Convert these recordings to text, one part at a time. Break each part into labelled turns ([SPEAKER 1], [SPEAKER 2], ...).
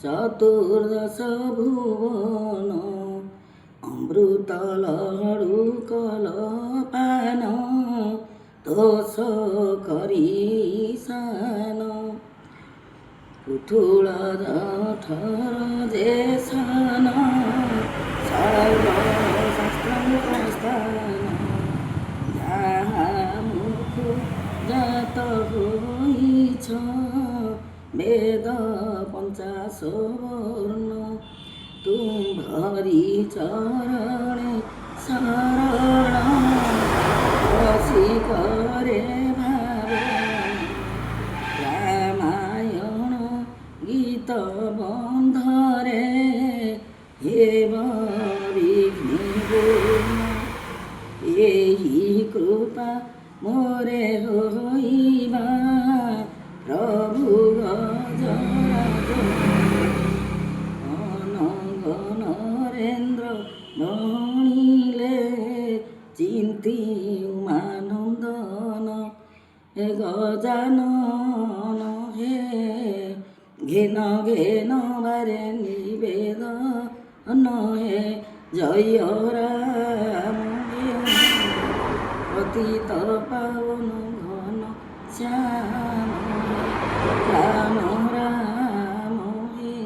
[SPEAKER 1] ଚତୁର୍ଦ୍ଦଶ ଭୁବନ ଅମୃତଲହଡୁ କଲପାନ ତୋଷ କରି ସାନ ପୁଥୁଳ ଜଠର ଦେଶାନ ସର୍ବଶାସ୍ତ୍ରସ୍ଥାନ ଯାହା ମୁଖ ଜାତ ହୋଇଛ ବେଦ ପଞ୍ଚାଶ ବର୍ଣ୍ଣ ତୁମ୍ଭରି ଚରଣେ ଶରଣ ବସି କରେ ଭାବ ରାମାୟଣ ଗୀତ ବନ୍ଧରେ ହେବ ବିଘ୍ନ ଏହି କୃପା ମୋରେ ହୋଇବା ପ୍ରଭୁ নরেন্দ্র ভণিলে চিন্তি উমানন্দন হে গজানন হে ঘেন ঘেন বারে নিবেদন হে জয় রাম পতিত পাবন ঘন শ্যাম রাম রাম হে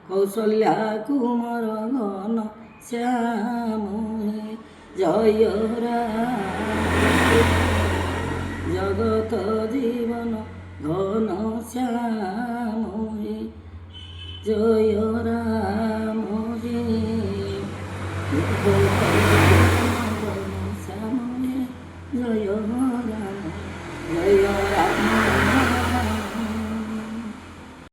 [SPEAKER 1] কৌশল্যা কুমার ঘন শ্যাম হে জয় রাম জগত জীবন ঘন শ্যাম হে জয় রাম।